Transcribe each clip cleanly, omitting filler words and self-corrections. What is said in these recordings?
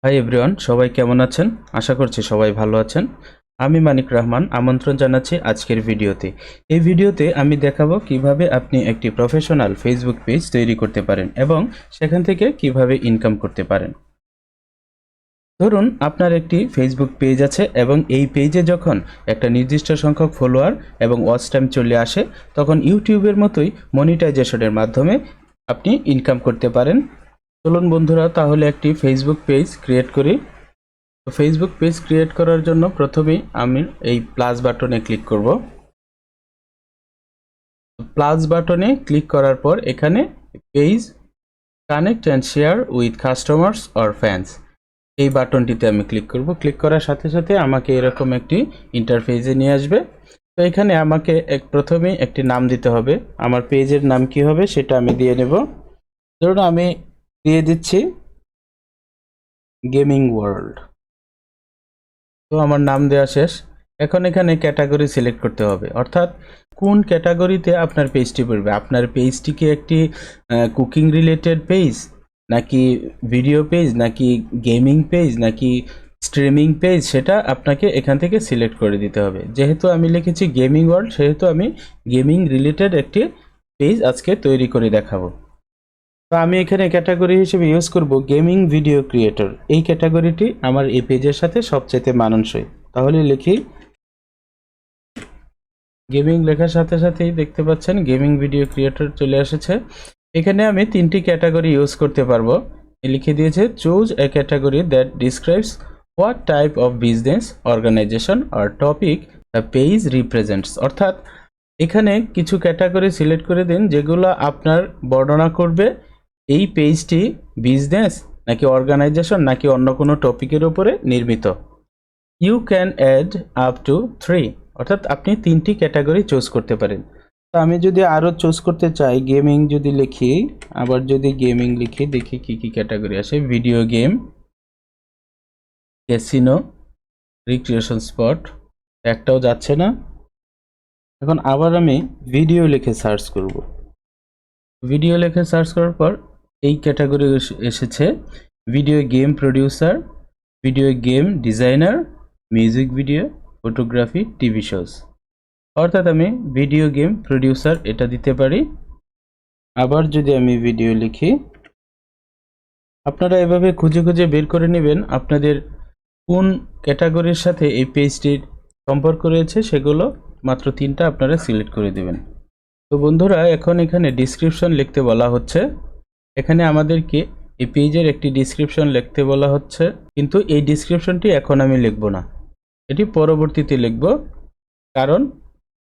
Hi everyone, সবাই কেমন আছেন? আশা করছি সবাই ভালো আছেন। আমি মানিক রহমান আমন্ত্রণ জানাচ্ছি আজকের ভিডিওতে। এই ভিডিওতে আমি দেখাবো কিভাবে আপনি একটি প্রফেশনাল ফেসবুক পেজ তৈরি করতে পারেন এবং সেখান থেকে কিভাবে ইনকাম করতে পারেন। ধরুন আপনার একটি ফেসবুক পেজ আছে এবং এই পেজে যখন একটা নির্দিষ্ট সংখ্যক ফলোয়ার এবং ওয়াচ টাইম চলে আসে, তখন ইউটিউবের মতোই মনিটাইজেশনের মাধ্যমে আপনি ইনকাম করতে পারেন। চলুন বন্ধুরা, তাহলে একটি ফেসবুক পেজ ক্রিয়েট করি। তো ফেসবুক পেজ ক্রিয়েট করার জন্য প্রথমেই আমি এই প্লাস বাটনে ক্লিক করব। প্লাস বাটনে ক্লিক করার পর এখানে page connect and share with customers or fans, এই বাটনটিতে আমি ক্লিক করব। ক্লিক করার সাথে সাথে আমাকে এরকম একটি ইন্টারফেসে নিয়ে আসবে। তো এখানে আমাকে প্রথমেই একটি নাম দিতে হবে। আমার পেজের নাম কি হবে সেটা আমি দিয়ে নেব। ধরুন আমি দিয়ে দিচ্ছি গেমিং ওয়ার্ল্ড। তো আমার নাম দেওয়া শেষ। এখন এখানে ক্যাটাগরি সিলেক্ট করতে হবে, অর্থাৎ কোন ক্যাটাগরিতে আপনার পেজটি পড়বে। আপনার পেজটি কি একটি কুকিং রিলেটেড পেজ, নাকি ভিডিও পেজ, নাকি গেমিং পেজ, নাকি স্ট্রিমিং পেজ, সেটা আপনাকে এখান থেকে সিলেক্ট করে দিতে হবে। যেহেতু আমি লিখেছি গেমিং ওয়ার্ল্ড, সেহেতু আমি গেমিং রিলেটেড একটি পেজ আজকে তৈরি করে দেখাবো। তো আমি এখানে ক্যাটাগরি হিসেবে ইউজ করব গেমিং ভিডিও ক্রিয়েটর। এই ক্যাটাগরিটি আমার এই পেজের সাথে সবচেয়ে মানানসই। তাহলে লিখি গেমিং, লেখার সাথে সাথেই দেখতে পাচ্ছেন গেমিং ভিডিও ক্রিয়েটর চলে এসেছে। এখানে আমি তিনটি ক্যাটাগরি ইউজ করতে পারবো। লিখে দিয়েছে choose a category that describes what type of business, organisation আর টপিক দ্য পেজ রিপ্রেজেন্টস। অর্থাৎ এখানে কিছু ক্যাটাগরি সিলেক্ট করে দিন যেগুলো আপনার বর্ণনা করবে এই পেজটি বিজনেস, নাকি অর্গানাইজেশন, নাকি অন্য কোনো টপিকের উপরে নির্মিত। You can add up to 3, অর্থাৎ আপনি 3টি ক্যাটাগরি চুজ করতে পারেন। তো আমি যদি আরও চুজ করতে চাই, গেমিং যদি লিখি, আবার যদি গেমিং লিখি, দেখি কি কি ক্যাটাগরি আসে। Video game, casino, recreation spot, একটাও যাচ্ছে না। এখন আবার আমি ভিডিও লিখে সার্চ করব। ভিডিও লিখে সার্চ করার পর এই ক্যাটাগরি এসেছে video game producer, video game designer, music video, photography, TV shows. অর্থাৎ আমি ভিডিও গেম প্রডিউসার এটা দিতে পারি। আবার যদি আমি ভিডিও লিখি, আপনারা এভাবে খুঁজে খুঁজে বের করে নেবেন আপনাদের কোন ক্যাটাগরির সাথে এই পেজটির সম্পর্ক রয়েছে। সেগুলো মাত্র 3টা আপনারা সিলেক্ট করে দেবেন। তো বন্ধুরা, এখন এখানে ডিসক্রিপশন লিখতে বলা হচ্ছে। এখানে আমাদেরকে এই পেজের একটি ডিসক্রিপশন লিখতে বলা হচ্ছে, কিন্তু এই ডিসক্রিপশনটি এখন আমি লিখব না, এটি পরবর্তীতে লিখব। কারণ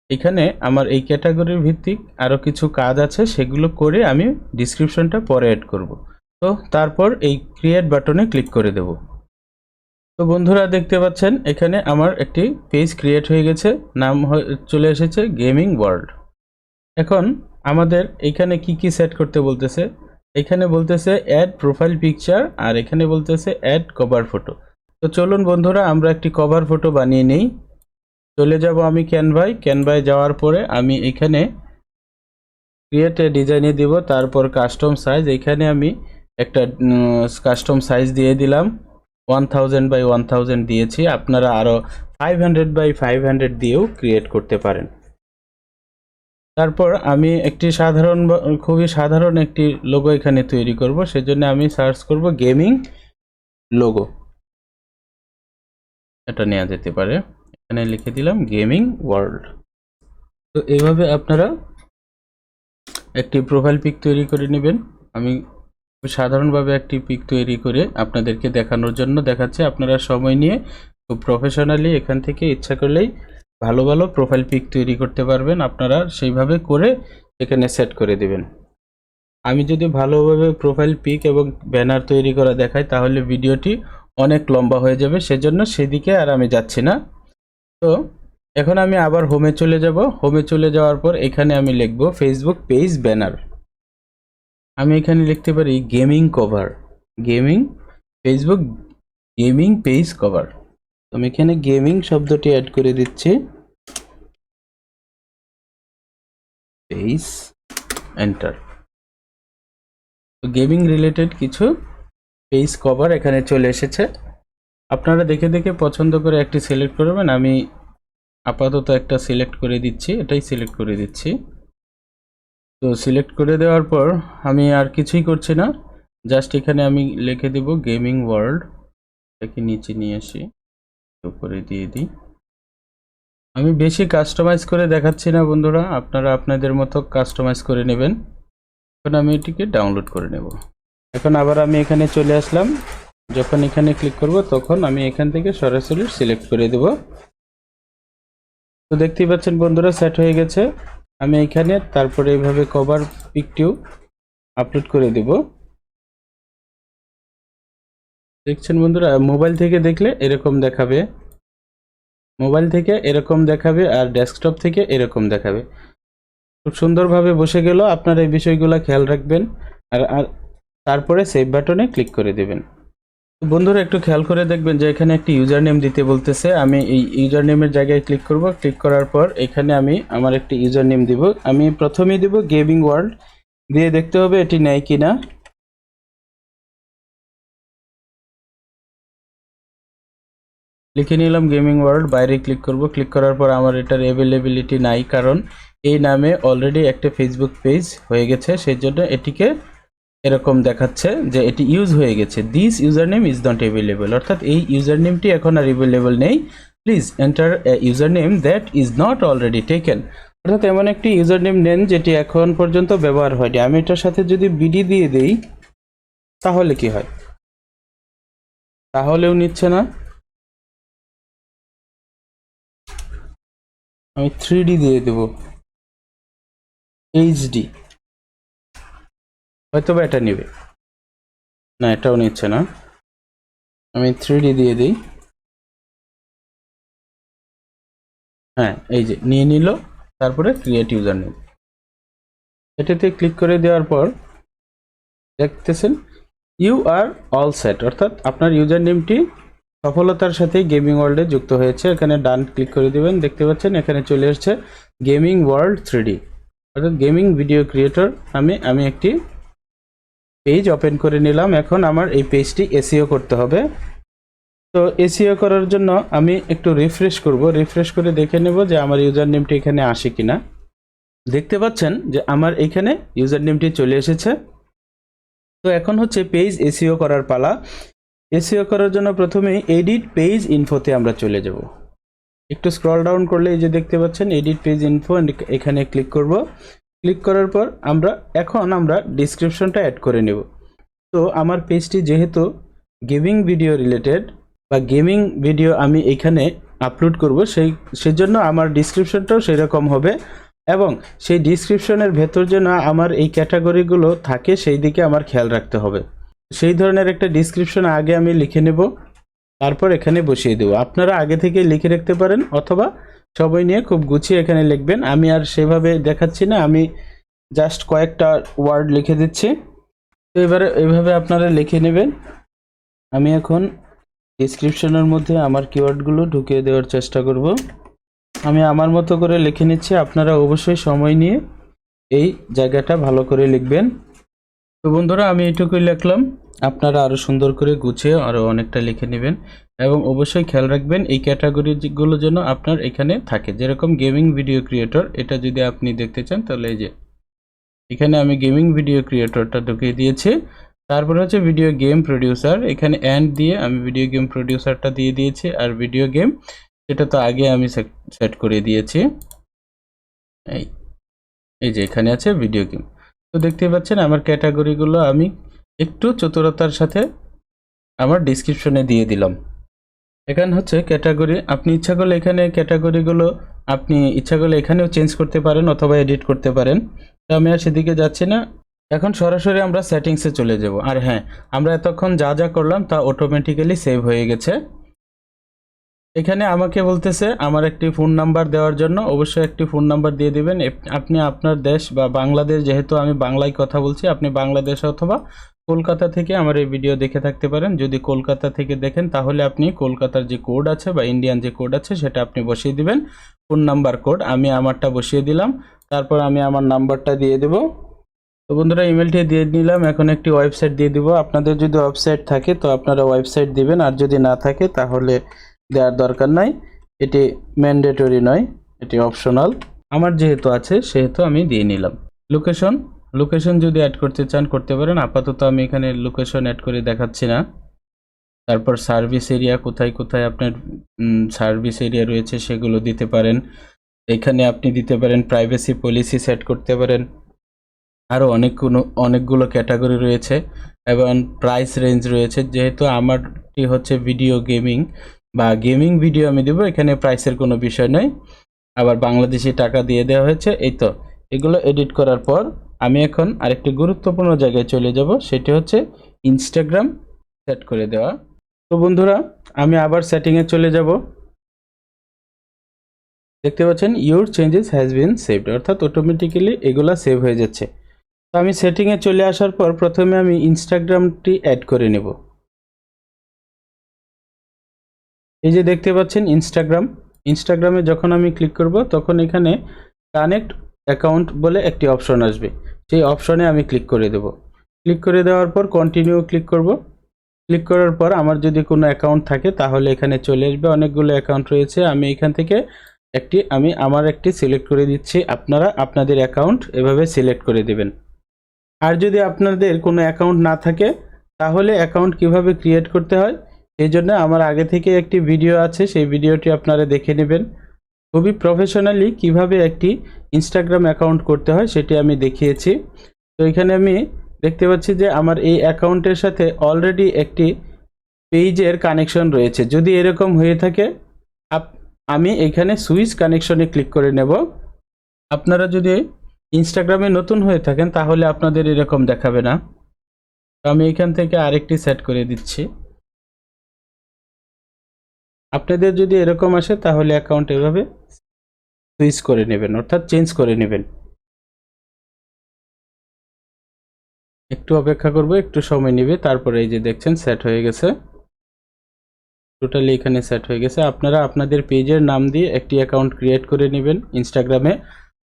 এখানে আমার এই ক্যাটাগরির ভিত্তিক আরও কিছু কাজ আছে, সেগুলো করে আমি ডিসক্রিপশনটা পরে অ্যাড করব। তো তারপর এই ক্রিয়েট বাটনে ক্লিক করে দেব। তো বন্ধুরা দেখতে পাচ্ছেন এখানে আমার একটি পেজ ক্রিয়েট হয়ে গেছে, নাম চলে এসেছে গেমিং ওয়ার্ল্ড। এখন আমাদের এখানে কি কি সেট করতে বলতেছে, এখানে বলতেছে অ্যাড প্রোফাইল পিকচার, আর এখানে বলতেছে অ্যাড কভার ফটো। তো চলুন বন্ধুরা, আমরা একটি কভার ফটো বানিয়ে নেই। চলে যাব আমি ক্যানভায় যাওয়ার পরে আমি এখানে ক্রিয়েট এ ডিজাইনে দিব, তারপর কাস্টম সাইজ, এখানে আমি একটা কাস্টম সাইজ দিয়ে দিলাম। 1000 বাই 1000 দিয়েছি। আপনারা আরও 500 বাই 500 দিয়েও ক্রিয়েট করতে পারেন। তারপর আমি একটি খুবই সাধারণ একটি লোগো এখানে তৈরি করব। সেজন্য আমি সার্চ করব গেমিং লোগো, এটা নেওয়া যেতে পারে। এখানে লিখে দিলাম গেমিং ওয়ার্ল্ড। তো এইভাবে আপনারা একটি প্রোফাইল পিক তৈরি করে নেবেন। আমি সাধারণভাবে একটি পিক তৈরি করে আপনাদেরকে দেখানোর জন্য দেখাচ্ছি। আপনারা সময় নিয়ে খুব প্রফেশনালি এখান থেকে ইচ্ছা করলেই ভালো ভালো প্রোফাইল পিক তৈরি করতে পারবেন। আপনারা সেইভাবে করে এখানে সেট করে দিবেন। আমি যদি ভালোভাবে প্রোফাইল পিক এবং ব্যানার তৈরি করা দেখাই, তাহলে ভিডিওটি অনেক লম্বা হয়ে যাবে, সেজন্য সেদিকে আর আমি যাচ্ছি না। তো এখন আমি আবার হোমে চলে যাব। হোমে চলে যাওয়ার পর এখানে আমি লিখব ফেসবুক পেজ ব্যানার। আমি এখানে লিখতে পারি gaming cover, gaming Facebook gaming page cover. আমি এখানে গেমিং শব্দটি অ্যাড করে দিচ্ছি, পেজ, এন্টার। তো গেমিং রিলেটেড কিছু পেজ কভার এখানে চলে এসেছে। আপনারা দেখে দেখে পছন্দ করে একটি সিলেক্ট করবেন। আমি আপাতত একটা সিলেক্ট করে দিচ্ছি, এটাই সিলেক্ট করে দিচ্ছি। তো সিলেক্ট করে দেওয়ার পর আমি আর কিছুই করছি না, জাস্ট এখানে আমি লিখে দেব গেমিং ওয়ার্ল্ড। এটাকে নিচে নিয়ে আসি, উপরে দিয়ে দিই। আমি বেশি কাস্টমাইজ করে দেখাচ্ছি না বন্ধুরা, আপনারা আপনাদের মতো কাস্টমাইজ করে নেবেন। এখন আমি এটিকে ডাউনলোড করে নেব। এখন আবার আমি এখানে চলে আসলাম, যখন এখানে ক্লিক করব তখন আমি এখান থেকে সরাসরি সিলেক্ট করে দেব। তো দেখতেই পাচ্ছেন বন্ধুরা, সেট হয়ে গেছে। আমি এখানে তারপরে এইভাবে কভার পিকটিও আপলোড করে দেব। দেখছেন বন্ধুরা, মোবাইল থেকে দেখলে এরকম দেখাবে, মোবাইল থেকে এরকম দেখাবে, আর ডেস্কটপ থেকে এরকম দেখাবে। খুব সুন্দরভাবে বসে গেল। আপনারা এই বিষয়গুলো খেয়াল রাখবেন। আর তারপরে সেভ বাটনে ক্লিক করে দেবেন। বন্ধুরা একটু খেয়াল করে দেখবেন যে এখানে একটি ইউজার নেম দিতে বলতেছে। আমি এই ইউজার নেমের জায়গায় ক্লিক করব। ক্লিক করার পর এখানে আমি আমার একটি ইউজার নেম দিব। আমি প্রথমেই দেব গেমিং ওয়ার্ল্ড, দিয়ে দেখতে হবে এটি নেয় কিনা। লিখে নিলাম গেমিং ওয়ার্ল্ড, বাইরে ক্লিক করব। ক্লিক করার পর আমার এটার অ্যাভেলেবিলিটি নাই, কারণ এই নামে অলরেডি একটা ফেসবুক পেজ হয়ে গেছে, সেই জন্য এটিকে এরকম দেখাচ্ছে যে এটি ইউজ হয়ে গেছে। This user name is not available, অর্থাৎ এই ইউজার নেমটি এখন আর অ্যাভেলেবল নেই। Please enter user name that is not already taken, অর্থাৎ এমন একটি ইউজার নেম নেন যেটি এখন পর্যন্ত ব্যবহার হয়নি। আমি এটার সাথে যদি বিডি দিয়ে দেই তাহলে কি হয়? তাহলেও নিচ্ছে না। আমি 3D দিয়ে দেব, এইচডি, হয়তো বা এটা নেবে না, এটাও নিচ্ছে না। আমি 3D দিয়ে দিই। হ্যাঁ, এই যে নিয়ে নিল। তারপরে ক্রিয়েট ইউজার নেম, এটাতে ক্লিক করে দেওয়ার পর দেখতেছেন ইউ আর অল সেট, অর্থাৎ আপনার ইউজার নেমটি সফলতার সাথে গেমিং ওয়ার্ল্ডে যুক্ত হয়েছে। এখানে ডান ক্লিক করে দিবেন। দেখতে পাচ্ছেন এখানে চলে এসেছে গেমিং ওয়ার্ল্ড 3D, অর্থাৎ গেমিং ভিডিও ক্রিয়েটর। আমি একটি পেজ ওপেন করে নিলাম। এখন আমার এই পেজটি এসইও করতে হবে। তো এসইও করার জন্য আমি একটু রিফ্রেশ করব। রিফ্রেশ করে দেখে নেব যে আমার ইউজার নেমটি এখানে আসে কিনা। দেখতে পাচ্ছেন যে আমার এখানে ইউজার নেমটি চলে এসেছে। তো এখন হচ্ছে পেজ এসইও করার পালা। এসইও করার জন্য প্রথমেই এডিট পেজ ইনফোতে আমরা চলে যাব। একটু স্ক্রল ডাউন করলে এই যে দেখতে পাচ্ছেন এডিট পেজ ইনফো, এখানে ক্লিক করব। ক্লিক করার পর আমরা ডিসক্রিপশনটা অ্যাড করে নেব। তো আমার পেজটি যেহেতু গেমিং ভিডিও রিলেটেড বা গেমিং ভিডিও আমি এখানে আপলোড করব, সেজন্য আমার ডিসক্রিপশনটাও সেরকম হবে, এবং সেই ডিসক্রিপশনের ভেতর যেন আমার এই ক্যাটাগরিগুলো থাকে সেই দিকে আমার খেয়াল রাখতে হবে। সেই ধরনের একটা ডিসক্রিপশন আগে আমি লিখে নেব, তারপর এখানে বসিয়ে দেব। আপনারা আগে থেকে লিখে রাখতে পারেন, অথবা সবাই নিয়ে খুব গুছিয়ে এখানে লিখবেন। আমি আর সেভাবে দেখাচ্ছি না, আমি জাস্ট কয়েকটা ওয়ার্ড লিখে দিচ্ছি। তো এবারে এইভাবে আপনারা লিখে নেবেন। আমি এখন ডিসক্রিপশনের মধ্যে আমার কিওয়ার্ডগুলো ঢুকিয়ে দেওয়ার চেষ্টা করব। আমি আমার মতো করে লিখে নিচ্ছি, আপনারা অবশ্যই সময় নিয়ে এই জায়গাটা ভালো করে লিখবেন। তো বন্ধুরা আমি এটুকুই লিখলাম, আপনারা আরও সুন্দর করে গুছিয়ে আরও অনেকটা লিখে নেবেন, এবং অবশ্যই খেয়াল রাখবেন এই ক্যাটাগরিগুলো যেন আপনার এখানে থাকে। যেরকম গেমিং ভিডিও ক্রিয়েটর, এটা যদি আপনি দেখতে চান তাহলে এই যে এখানে আমি গেমিং ভিডিও ক্রিয়েটরটা ঢুকিয়ে দিয়েছি। তারপরে হচ্ছে ভিডিও গেম প্রডিউসার, এখানে অ্যান্ড দিয়ে আমি ভিডিও গেম প্রডিউসারটা দিয়ে দিয়েছি। আর ভিডিও গেম সেটা তো আগে আমি সেট করে দিয়েছি। এই যে এখানে আছে ভিডিও গেম। তো দেখতে পাচ্ছেন আমার ক্যাটাগরিগুলো আমি একটু চতুরতার সাথে আমার ডিসক্রিপশনে দিয়ে দিলাম। এখানে হচ্ছে ক্যাটাগরি, আপনি ইচ্ছা করলে এখানে ক্যাটাগরিগুলো আপনি ইচ্ছা করলে এখানেও চেঞ্জ করতে পারেন অথবা এডিট করতে পারেন। তো আমি আর সেদিকে যাচ্ছি না, এখন সরাসরি আমরা সেটিংসে চলে যাব। আর হ্যাঁ, আমরা এতক্ষণ যা যা করলাম তা অটোমেটিক্যালি সেভ হয়ে গেছে। এখানে আমাকে বলতেছে আমার একটি ফোন নাম্বার দেওয়ার জন্য, অবশ্যই একটি ফোন নাম্বার দিয়ে দিবেন। আপনি আপনার দেশ বা বাংলাদেশ, যেহেতু আমি বাংলায় কথা বলছি, আপনি বাংলাদেশ অথবা কলকাতা থেকে আমার এই ভিডিও দেখে থাকতে পারেন। যদি কলকাতা থেকে দেখেন তাহলে আপনি কলকাতার যে কোড আছে বা ইন্ডিয়ান যে কোড আছে সেটা আপনি বসিয়ে দিবেন, ফোন নাম্বার কোড। আমি আমারটা বসিয়ে দিলাম, তারপর আমি আমার নাম্বারটা দিয়ে দেব। তো বন্ধুরা ইমেলটি দিয়ে নিলাম, এখন একটি ওয়েবসাইট দিয়ে দিব। আপনাদের যদি ওয়েবসাইট থাকে তো আপনারা ওয়েবসাইট দিবেন, আর যদি না থাকে তাহলে দেওয়ার দরকার নাই। এটি ম্যান্ডেটরি নয়, এটি অপশনাল। আমার যেহেতু আছে সেহেতু আমি দিয়ে নিলাম। লোকেশন যদি অ্যাড করতে চান করতে পারেন, আপাতত আমি এখানে লোকেশন অ্যাড করে দেখাচ্ছি না। তারপর সার্ভিস এরিয়া, কোথায় কোথায় আপনার সার্ভিস এরিয়া রয়েছে সেগুলো দিতে পারেন। এখানে আপনি দিতে পারেন প্রাইভেসি পলিসি সেট করতে পারেন। আরও অনেকগুলো ক্যাটাগরি রয়েছে এবং প্রাইস রেঞ্জ রয়েছে। যেহেতু আমারটি হচ্ছে ভিডিও গেমিং বা গেমিং ভিডিও আমি দেবো, এখানে প্রাইসের কোনো বিষয় নেই। আবার বাংলাদেশি টাকা দিয়ে দেওয়া হয়েছে। এই তো এগুলো এডিট করার পর আমি এখন আরেকটি গুরুত্বপূর্ণ জায়গায় চলে যাব, সেটি হচ্ছে ইনস্টাগ্রাম সেট করে দেওয়া। তো বন্ধুরা আমি আবার সেটিংয়ে চলে যাব। দেখতে পাচ্ছেন your changes has been saved, অর্থাৎ অটোমেটিক্যালি এগুলা সেভ হয়ে যাচ্ছে। তো আমি সেটিংয়ে চলে আসার পর প্রথমে আমি ইনস্টাগ্রামটি অ্যাড করে নেব। এই যে দেখতে পাচ্ছেন ইনস্টাগ্রামে যখন আমি ক্লিক করব তখন এখানে কানেক্ট অ্যাকাউন্ট বলে একটি অপশন আসবে, সেই অপশনে আমি ক্লিক করে দেব। ক্লিক করে দেওয়ার পর কন্টিনিউ ক্লিক করব। ক্লিক করার পর আমার যদি কোনো অ্যাকাউন্ট থাকে তাহলে এখানে চলে আসবে। অনেকগুলো অ্যাকাউন্ট রয়েছে, আমি এখান থেকে আমার একটি সিলেক্ট করে দিচ্ছি। আপনারা আপনাদের অ্যাকাউন্ট এভাবে সিলেক্ট করে দেবেন। আর যদি আপনাদের কোনো অ্যাকাউন্ট না থাকে তাহলে অ্যাকাউন্ট কিভাবে ক্রিয়েট করতে হয় এই জন্য আমার আগে থেকে একটি ভিডিও আছে, সেই ভিডিওটি আপনারা দেখে নেবেন। খুবই প্রফেশনালি কিভাবে একটি ইনস্টাগ্রাম অ্যাকাউন্ট করতে হয় সেটি আমি দেখিয়েছি। তো এখানে আমি দেখতে পাচ্ছি যে আমার এই অ্যাকাউন্টের সাথে অলরেডি একটি পেজের কানেকশন রয়েছে। যদি এরকম হয়ে থাকে আমি এখানে সুইচ কানেকশনে ক্লিক করে নেব। আপনারা যদি ইনস্টাগ্রামে নতুন হয়ে থাকেন তাহলে আপনাদের এরকম দেখাবে না। তো আমি এখান থেকে আরেকটি সেট করে দিচ্ছি। আপনাদের যদি এরকম আসে তাহলে অ্যাকাউন্ট এভাবে সুইচ করে নেবেন, অর্থাৎ চেঞ্জ করে নেবেন। একটু অপেক্ষা করব, একটু সময় নেবে, তারপরে এই যে দেখছেন সেট হয়ে গেছে, টোটালি এখানে সেট হয়ে গেছে। আপনারা আপনাদের পেজের নাম দিয়ে একটি অ্যাকাউন্ট ক্রিয়েট করে নেবেন ইনস্টাগ্রামে।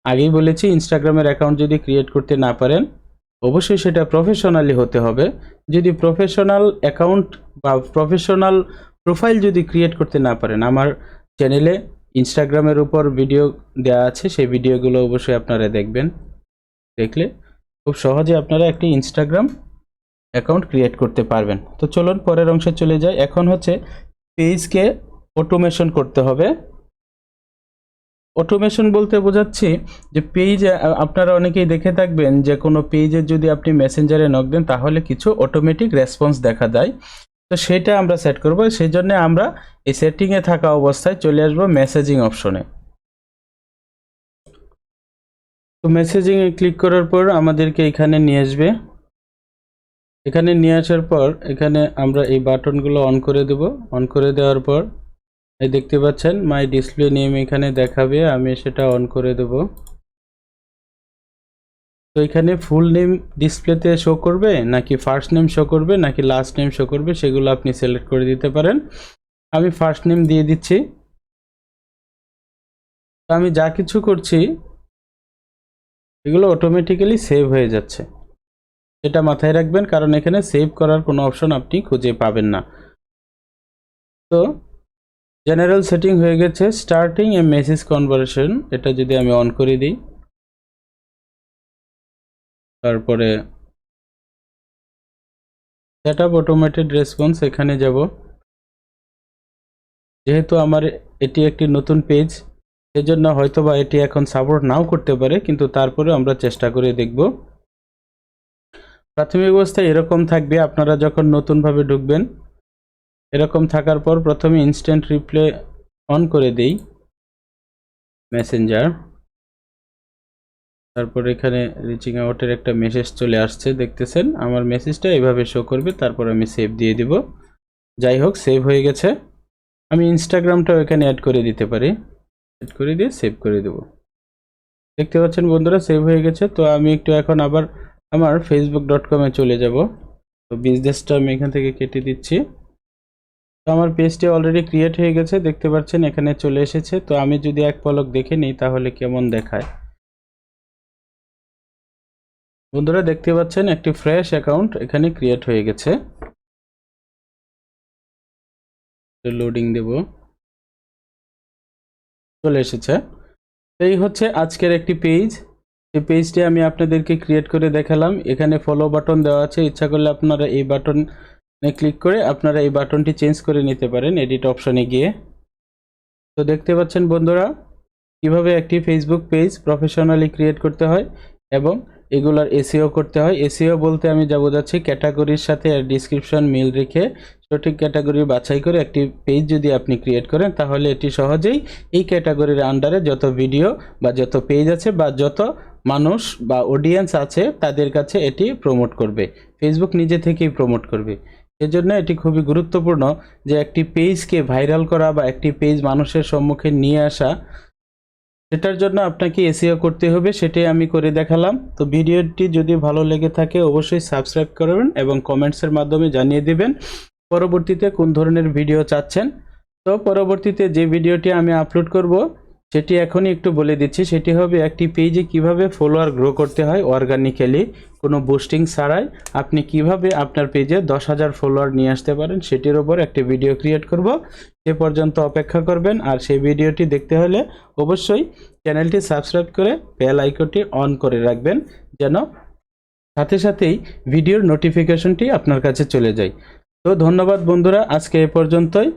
আগেই বলেছি ইনস্টাগ্রামের অ্যাকাউন্ট যদি ক্রিয়েট করতে না পারেন অবশ্যই সেটা প্রফেশনালি হতে হবে। যদি প্রফেশনাল অ্যাকাউন্ট বা প্রফেশনাল প্রোফাইল যদি ক্রিয়েট করতে না পারেন, আমার চ্যানেলে ইনস্টাগ্রামের উপর ভিডিও দেওয়া আছে, সেই ভিডিওগুলো অবশ্যই আপনারা দেখবেন। দেখলে খুব সহজে আপনারা একটি ইনস্টাগ্রাম অ্যাকাউন্ট ক্রিয়েট করতে পারবেন। তো চলুন পরের অংশে চলে যাই। এখন হচ্ছে পেজকে অটোমেশন করতে হবে। অটোমেশন বলতে বোঝাচ্ছি যে পেজে আপনারা অনেকেই দেখে থাকবেন যে কোনো পেজে যদি আপনি মেসেঞ্জারে নক দেন তাহলে কিছু অটোমেটিক রেসপন্স দেখা দেয়। তো সেটা আমরা সেট করব, সেই জন্য আমরা এই সেটিংয়ে থাকা অবস্থায় চলে আসবো মেসেজিং অপশনে। তো মেসেজিংয়ে ক্লিক করার পর আমাদেরকে এখানে নিয়ে আসবে। এখানে নিয়ে আসার পর এখানে আমরা এই বাটনগুলো অন করে দেব। অন করে দেওয়ার পর এই দেখতে পাচ্ছেন মাই ডিসপ্লে নেম এখানে দেখাবে, আমি সেটা অন করে দেব। তো এখানে ফুল নেম ডিসপ্লেতে শো করবে নাকি ফার্স্ট নেম শো করবে নাকি লাস্ট নেম শো করবে সেগুলো আপনি সিলেক্ট করে দিতে পারেন। আমি ফার্স্ট নেম দিয়ে দিচ্ছি। তো আমি যা কিছু করছি এগুলো অটোমেটিক্যালি সেভ হয়ে যাচ্ছে, এটা মাথায় রাখবেন, কারণ এখানে সেভ করার কোনো অপশন আপনি খুঁজে পাবেন না। তো জেনারেল সেটিং হয়ে গেছে। স্টার্টিং এ মেসেজ কনভারসেশন, এটা যদি আমি অন করে দিই, তারপরে সেট আপ অটোমেটেড রেসপন্স এখানে যাব। যেহেতু আমার এটি একটি নতুন পেজ সেজন্য হয়তোবা এটি এখন সাপোর্ট নাও করতে পারে, কিন্তু তারপরে আমরা চেষ্টা করে দেখব। প্রাথমিক অবস্থায় এরকম থাকবে, আপনারা যখন নতুনভাবে ঢুকবেন এরকম থাকার পর প্রথমে ইনস্ট্যান্ট রিপ্লে অন করে দেই মেসেঞ্জার। তারপর এখানে রিচিং আউটের একটা মেসেজ চলে আসছে, দেখতেছেন আমার মেসেজটা এভাবে শো করবে। তারপর আমি সেভ দিয়ে দিব। যাই হোক সেভ হয়ে গেছে। আমি ইনস্টাগ্রামটাও এখানে অ্যাড করে দিতে পারি, অ্যাড করে দিয়ে সেভ করে দেব। দেখতে পাচ্ছেন বন্ধুরা সেভ হয়ে গেছে। তো আমি একটু এখন আবার আমার facebook.com-এ চলে যাব। তো বিজনেসটা আমি এখান থেকে কেটে দিচ্ছি। তো আমার পেজটি অলরেডি ক্রিয়েট হয়ে গেছে, দেখতে পাচ্ছেন এখানে চলে এসেছে। তো আমি যদি এক পলক দেখে নিই তাহলে কেমন দেখায়। বন্ধুরা দেখতে পাচ্ছেন একটি ফ্রেশ অ্যাকাউন্ট এখানে ক্রিয়েট হয়ে গেছে। লোডিং দেব, চলে এসেছে। এই হচ্ছে আজকের একটি পেজ। এই পেজটি আমি আপনাদেরকে ক্রিয়েট করে দেখালাম। এখানে ফলো বাটন দেওয়া আছে, ইচ্ছা করলে আপনারা এই বাটনে ক্লিক করে আপনারা এই বাটনটি চেঞ্জ করে নিতে পারেন এডিট অপশনে গিয়ে। তো দেখতে পাচ্ছেন বন্ধুরা কিভাবে একটি ফেসবুক পেজ প্রফেশনালি ক্রিয়েট করতে হয় এবং এগুলার এসইও করতে হয়। এসইও বলতে আমি যা বোঝাচ্ছি, ক্যাটাগরির সাথে ডেসক্রিপশন মিল রেখে সঠিক ক্যাটাগরি বাছাই করে একটি পেজ যদি আপনি ক্রিয়েট করেন, তাহলে এটি সহজেই এই ক্যাটাগরির আন্ডারে যত ভিডিও বা যত পেজ আছে বা যত মানুষ বা অডিয়েন্স আছে তাদের কাছে এটি প্রমোট করবে। ফেসবুক নিজে থেকেই প্রমোট করবে। এজন্য এটি খুবই গুরুত্বপূর্ণ যে একটি পেজকে ভাইরাল করা বা একটি পেজ মানুষের সম্মুখে নিয়ে আসা, সেটার জন্য আপনাকে এসইও করতে হবে। সেটাই আমি করে দেখালাম। তো ভিডিওটি যদি ভালো লেগে থাকে অবশ্যই সাবস্ক্রাইব করবেন এবং কমেন্টসের মাধ্যমে জানিয়ে দিবেন পরবর্তীতে কোন ধরনের ভিডিও চাচ্ছেন। তো পরবর্তীতে যে ভিডিওটি আমি আপলোড করব সেটি এখনই একটু বলে দিচ্ছি। সেটি হবে একটি পেজে কিভাবে ফলোয়ার গ্রো করতে হয় অর্গানিক্যালি, কোনো বুস্টিং ছাড়াই আপনি কিভাবে আপনার পেজে 10,000 ফলোয়ার নিয়ে আসতে পারেন, সেটির উপর একটি ভিডিও ক্রিয়েট করব। সে পর্যন্ত অপেক্ষা করবেন। আর সেই ভিডিওটি দেখতে হলে অবশ্যই চ্যানেলটি সাবস্ক্রাইব করে বেল আইকনটি অন করে রাখবেন, যেন সাথে সাথেই ভিডিওর নোটিফিকেশনটি আপনার কাছে চলে যায়। তো ধন্যবাদ বন্ধুরা, আজকে এ পর্যন্তই।